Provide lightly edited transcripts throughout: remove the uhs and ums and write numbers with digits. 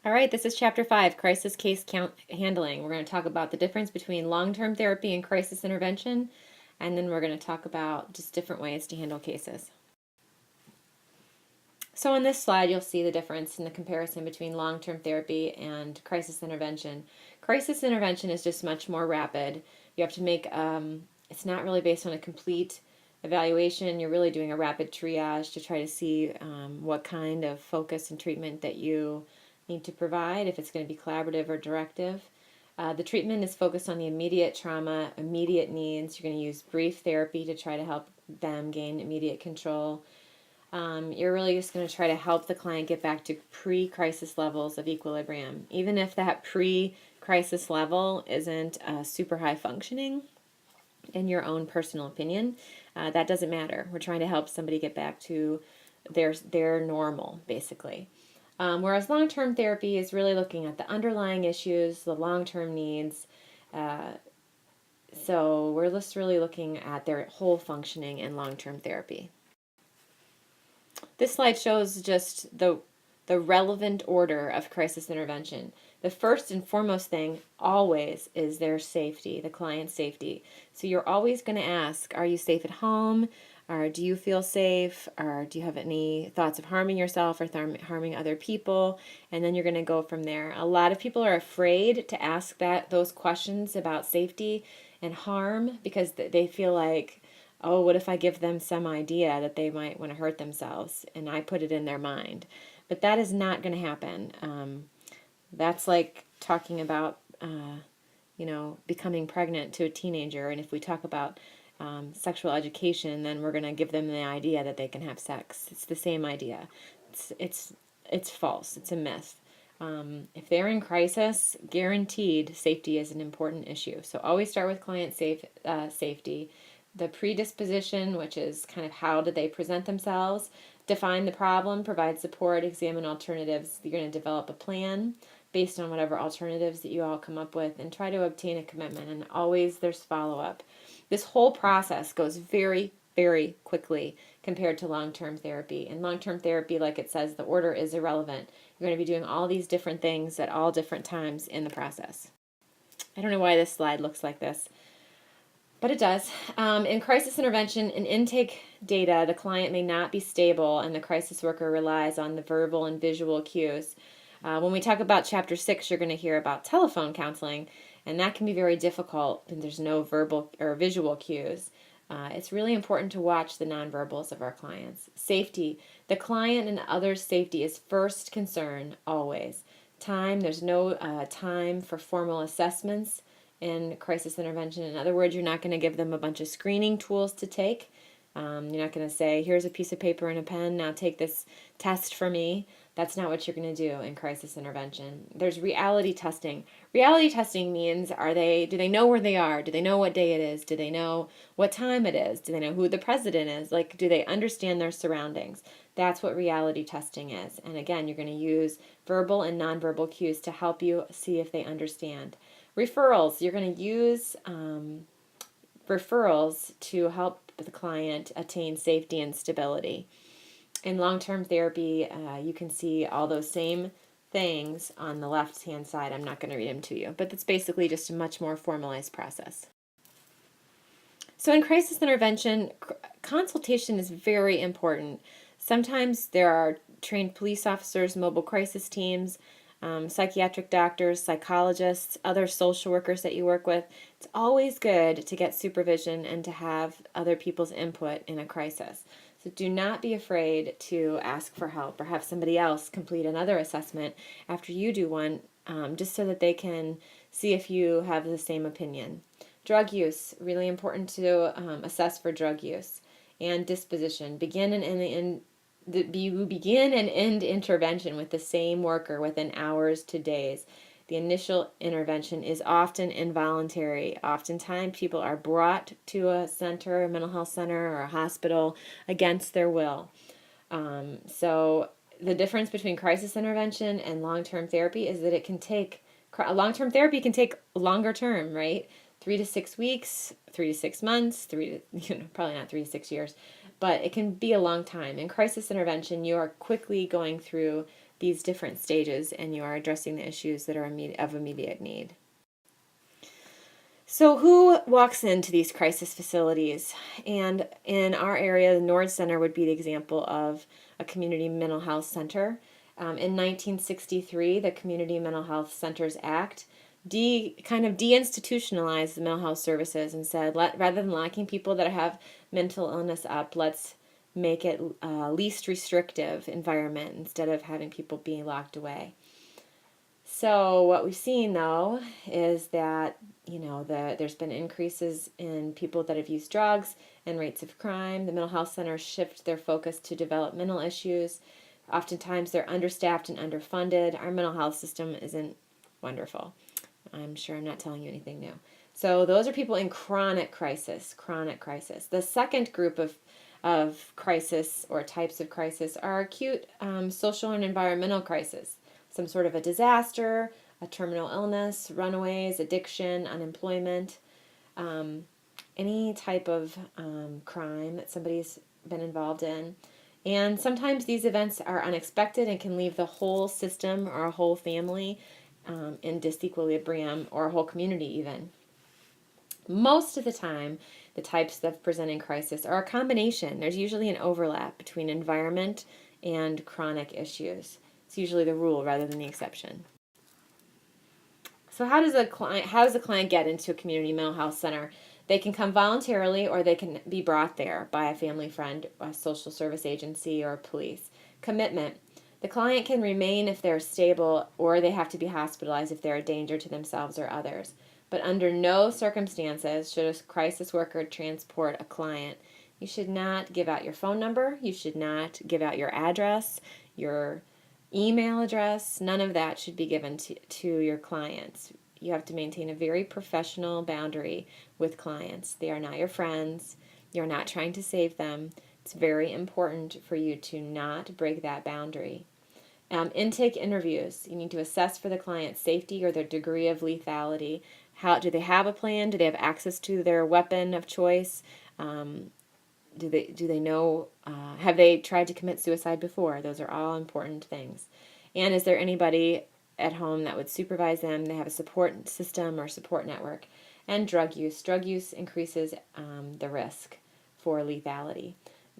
All right, this is Chapter 5, Crisis Case Handling. We're going to talk about the difference between long-term therapy and crisis intervention, and then we're going to talk about just different ways to handle cases. So on this slide, you'll see the difference in the comparison between long-term therapy and crisis intervention. Crisis intervention is just much more rapid. You have to make, it's not really based on a complete evaluation. You're really doing a rapid triage to try to see what kind of focus and treatment that you need to provide, if it's going to be collaborative or directive. The treatment is focused on the immediate trauma, immediate needs. You're going to use brief therapy to try to help them gain immediate control. You're really just going to try to help the client get back to pre-crisis levels of equilibrium. Even if that pre-crisis level isn't super high functioning, in your own personal opinion, that doesn't matter. We're trying to help somebody get back to their normal, basically. Whereas long-term therapy is really looking at the underlying issues, the long-term needs. So we're just really looking at their whole functioning in long-term therapy. This slide shows just the relevant order of crisis intervention. The first and foremost thing always is their safety, the client's safety. So you're always going to ask, are you safe at home? Or do you feel safe? Or do you have any thoughts of harming yourself or harming other people? And then you're going to go from there. A lot of people are afraid to ask those questions about safety and harm because they feel like, oh, what if I give them some idea that they might want to hurt themselves and I put it in their mind? But that is not going to happen. That's like talking about, becoming pregnant to a teenager. And if we talk about sexual education, then we're going to give them the idea that they can have sex. It's the same idea. It's false. It's a myth. If they're in crisis, guaranteed safety is an important issue. So always start with client safety. The predisposition, which is kind of how do they present themselves, define the problem, provide support, examine alternatives. You're going to develop a plan based on whatever alternatives that you all come up with and try to obtain a commitment. And always there's follow-up. This whole process goes very, very quickly compared to long-term therapy. In long-term therapy, like it says, the order is irrelevant. You're going to be doing all these different things at all different times in the process. I don't know why this slide looks like this, but it does. In crisis intervention and intake data, the client may not be stable, and the crisis worker relies on the verbal and visual cues. When we talk about Chapter 6, you're going to hear about telephone counseling, and that can be very difficult when there's no verbal or visual cues. It's really important to watch the nonverbals of our clients. Safety. The client and others' safety is first concern, always. Time. There's no time for formal assessments in crisis intervention. In other words, you're not going to give them a bunch of screening tools to take. You're not going to say, here's a piece of paper and a pen, now take this test for me. That's not what you're going to do in crisis intervention. There's reality testing. Reality testing means do they know where they are? Do they know what day it is? Do they know what time it is? Do they know who the president is? Like, do they understand their surroundings? That's what reality testing is. And again, you're going to use verbal and nonverbal cues to help you see if they understand. Referrals. You're going to use referrals to help the client attain safety and stability. In long-term therapy, you can see all those same things on the left-hand side. I'm not going to read them to you, but it's basically just a much more formalized process. So in crisis intervention, consultation is very important. Sometimes there are trained police officers, mobile crisis teams, psychiatric doctors, psychologists, other social workers that you work with. It's always good to get supervision and to have other people's input in a crisis. So do not be afraid to ask for help or have somebody else complete another assessment after you do one, just so that they can see if you have the same opinion. Drug use, really important to assess for drug use. And disposition. Begin and end intervention with the same worker within hours to days. The initial intervention is often involuntary. Oftentimes, people are brought to a center, a mental health center, or a hospital against their will. So the difference between crisis intervention and long-term therapy is that long-term therapy can take longer term, right? 3 to 6 weeks, 3 to 6 months, probably not 3 to 6 years, but it can be a long time. In crisis intervention, you are quickly going through these different stages and you are addressing the issues that are of immediate need. So who walks into these crisis facilities? And in our area, the Nord Center would be the example of a community mental health center. In 1963, the Community Mental Health Centers Act kind of deinstitutionalized the mental health services and said, rather than locking people that have mental illness up, let's make it a least restrictive environment instead of having people being locked away. So what we've seen, though, is that there's been increases in people that have used drugs and rates of crime. The mental health centers shift their focus to developmental issues. Oftentimes they're understaffed and underfunded. Our mental health system isn't wonderful. I'm sure I'm not telling you anything new. So those are people in chronic crisis. The second group of crisis or types of crisis are acute social and environmental crisis. Some sort of a disaster, a terminal illness, runaways, addiction, unemployment, any type of crime that somebody's been involved in. And sometimes these events are unexpected and can leave the whole system or a whole family in disequilibrium, or a whole community even. Most of the time, the types that present in crisis are a combination. There's usually an overlap between environment and chronic issues. It's usually the rule rather than the exception. So how does a client get into a community mental health center? They can come voluntarily, or they can be brought there by a family friend, a social service agency, or police. Commitment. The client can remain if they're stable, or they have to be hospitalized if they're a danger to themselves or others. But under no circumstances should a crisis worker transport a client. You should not give out your phone number. You should not give out your address, your email address. None of that should be given to your clients. You have to maintain a very professional boundary with clients. They are not your friends. You're not trying to save them. It's very important for you to not break that boundary. Intake interviews. You need to assess for the client's safety or their degree of lethality. How do they have a plan? Do they have access to their weapon of choice? Do they know? Have they tried to commit suicide before? Those are all important things. And is there anybody at home that would supervise them? They have a support system or support network. And drug use. Drug use increases the risk for lethality.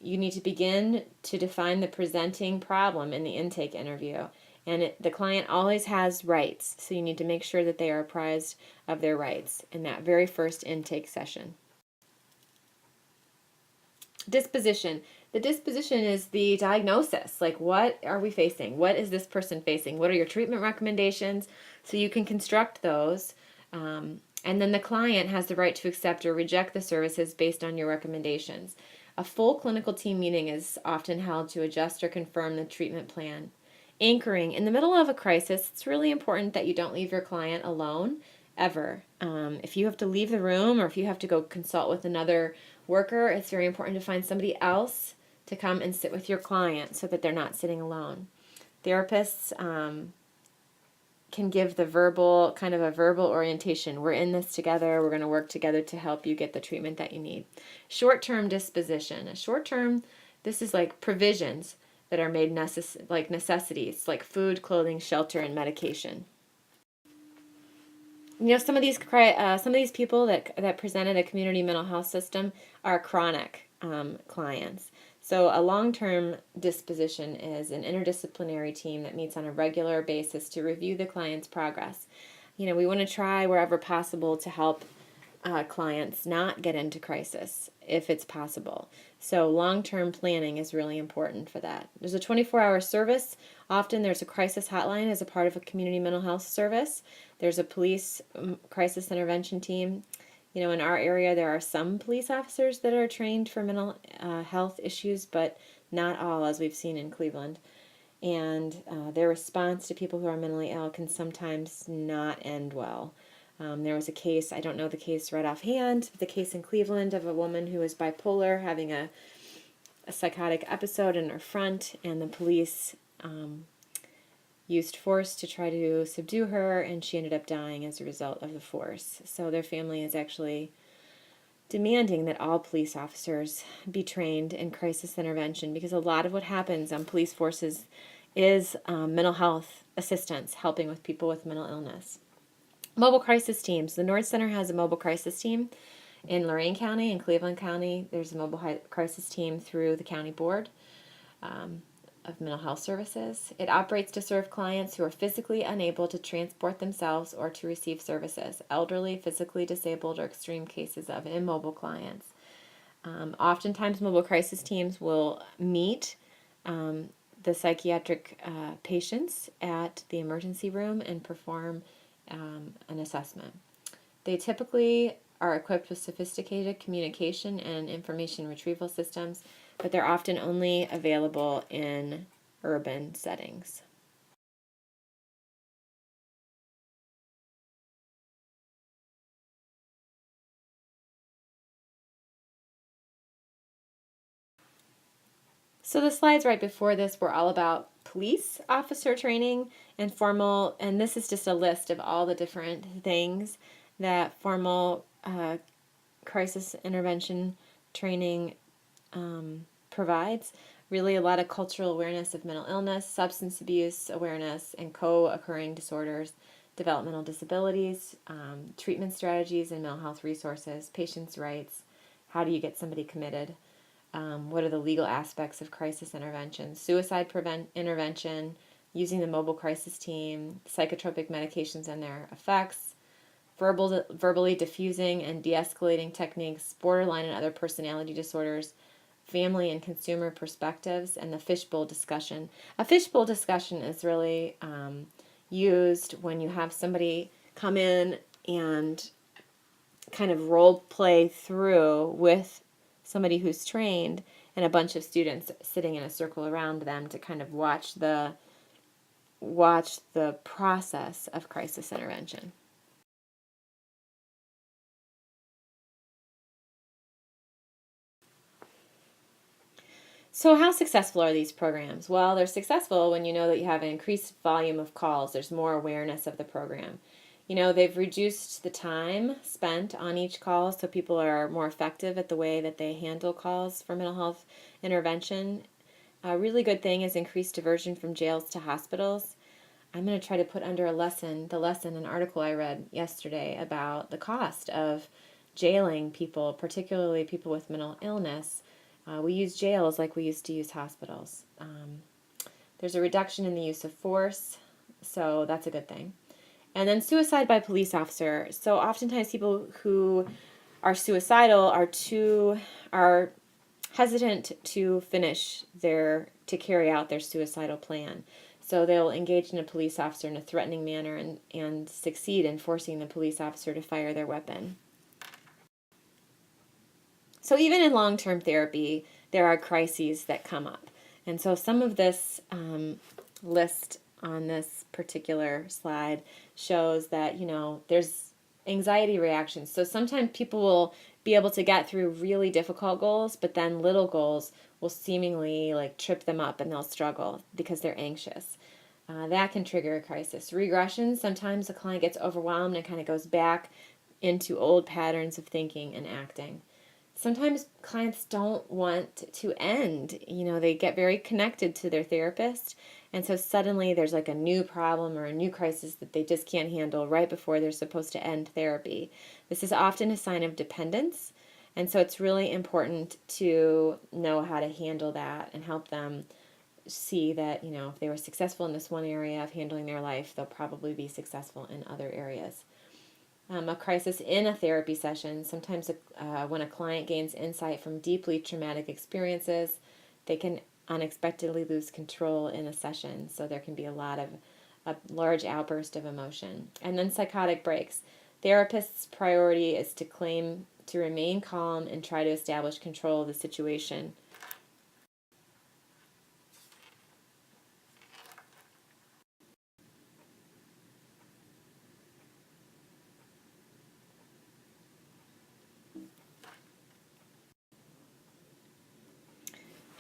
You need to begin to define the presenting problem in the intake interview. And the client always has rights, so you need to make sure that they are apprised of their rights in that very first intake session. Disposition. The disposition is the diagnosis. Like, what are we facing? What is this person facing? What are your treatment recommendations? So you can construct those. And then the client has the right to accept or reject the services based on your recommendations. A full clinical team meeting is often held to adjust or confirm the treatment plan. Anchoring. In the middle of a crisis, it's really important that you don't leave your client alone, ever. If you have to leave the room or if you have to go consult with another worker, it's very important to find somebody else to come and sit with your client so that they're not sitting alone. Therapists can give the verbal orientation. We're in this together. We're going to work together to help you get the treatment that you need. Short-term disposition. Short-term, this is like provisions that are made like necessities, like food, clothing, shelter, and medication. Some of these people that present at a community mental health system are chronic clients. So a long-term disposition is an interdisciplinary team that meets on a regular basis to review the client's progress. We want to try wherever possible to help clients not get into crisis if it's possible. So long-term planning is really important for that. There's a 24-hour service. Often there's a crisis hotline as a part of a community mental health service. There's a police crisis intervention team. In our area, there are some police officers that are trained for mental health issues, but not all, as we've seen in Cleveland. And their response to people who are mentally ill can sometimes not end well. There was a case, I don't know the case right offhand, but the case in Cleveland of a woman who was bipolar having a psychotic episode in her front, and the police used force to try to subdue her, and she ended up dying as a result of the force. So their family is actually demanding that all police officers be trained in crisis intervention, because a lot of what happens on police forces is mental health assistance, helping with people with mental illness. Mobile crisis teams. The North Center has a mobile crisis team in Lorain County and Cleveland County. There's a mobile crisis team through the county board of mental health services. It operates to serve clients who are physically unable to transport themselves or to receive services, elderly, physically disabled, or extreme cases of immobile clients. Oftentimes, mobile crisis teams will meet the psychiatric patients at the emergency room and perform an assessment. They typically are equipped with sophisticated communication and information retrieval systems, but they're often only available in urban settings. So the slides right before this were all about police officer training and formal, and this is just a list of all the different things that formal crisis intervention training provides. Really, a lot of cultural awareness of mental illness, substance abuse awareness, and co-occurring disorders, developmental disabilities, treatment strategies and mental health resources, patients' rights, how do you get somebody committed, what are the legal aspects of crisis intervention, suicide intervention, using the mobile crisis team, psychotropic medications and their effects, verbally diffusing and de-escalating techniques, borderline and other personality disorders, family and consumer perspectives, and the fishbowl discussion. A fishbowl discussion is really used when you have somebody come in and kind of role play through with somebody who's trained and a bunch of students sitting in a circle around them to kind of watch the process of crisis intervention. So how successful are these programs? Well, they're successful when you know that you have an increased volume of calls. There's more awareness of the program. You know, they've reduced the time spent on each call so people are more effective at the way that they handle calls for mental health intervention. A really good thing is increased diversion from jails to hospitals. I'm going to try to put under an article I read yesterday about the cost of jailing people, particularly people with mental illness. We use jails like we used to use hospitals. There's a reduction in the use of force, so that's a good thing. And then suicide by police officer. So oftentimes people who are suicidal are hesitant to carry out their suicidal plan. So they'll engage in a police officer in a threatening manner and succeed in forcing the police officer to fire their weapon. So even in long-term therapy, there are crises that come up. And so some of this list on this particular slide shows that, there's anxiety reactions. So sometimes people will be able to get through really difficult goals, but then little goals will seemingly trip them up and they'll struggle because they're anxious. That can trigger a crisis. Regression, sometimes the client gets overwhelmed and kind of goes back into old patterns of thinking and acting. Sometimes clients don't want to end. They get very connected to their therapist, and so suddenly there's a new problem or a new crisis that they just can't handle right before they're supposed to end therapy. This is often a sign of dependence, and so it's really important to know how to handle that and help them see that, if they were successful in this one area of handling their life, they'll probably be successful in other areas. A crisis in a therapy session. Sometimes when a client gains insight from deeply traumatic experiences, they can unexpectedly lose control in a session. So there can be a large outburst of emotion. And then psychotic breaks. Therapists' priority is to remain calm and try to establish control of the situation.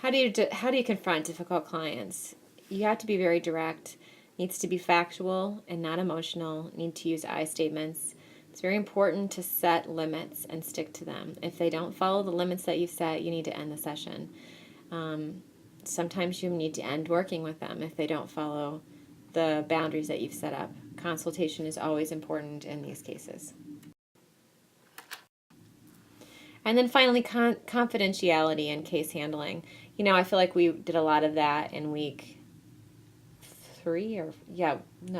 How do you confront difficult clients? You have to be very direct. Needs to be factual and not emotional. Need to use I statements. It's very important to set limits and stick to them. If they don't follow the limits that you've set, you need to end the session. sometimes you need to end working with them if they don't follow the boundaries that you've set up. Consultation is always important in these cases. And then finally, confidentiality in case handling. I feel like we did a lot of that in week 3 or,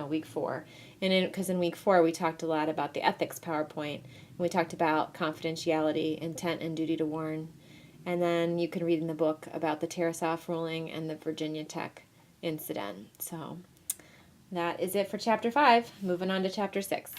week 4. And because in week 4, we talked a lot about the ethics PowerPoint, and we talked about confidentiality, intent, and duty to warn. And then you can read in the book about the Tarasoff ruling and the Virginia Tech incident. So that is it for chapter 5. Moving on to chapter 6.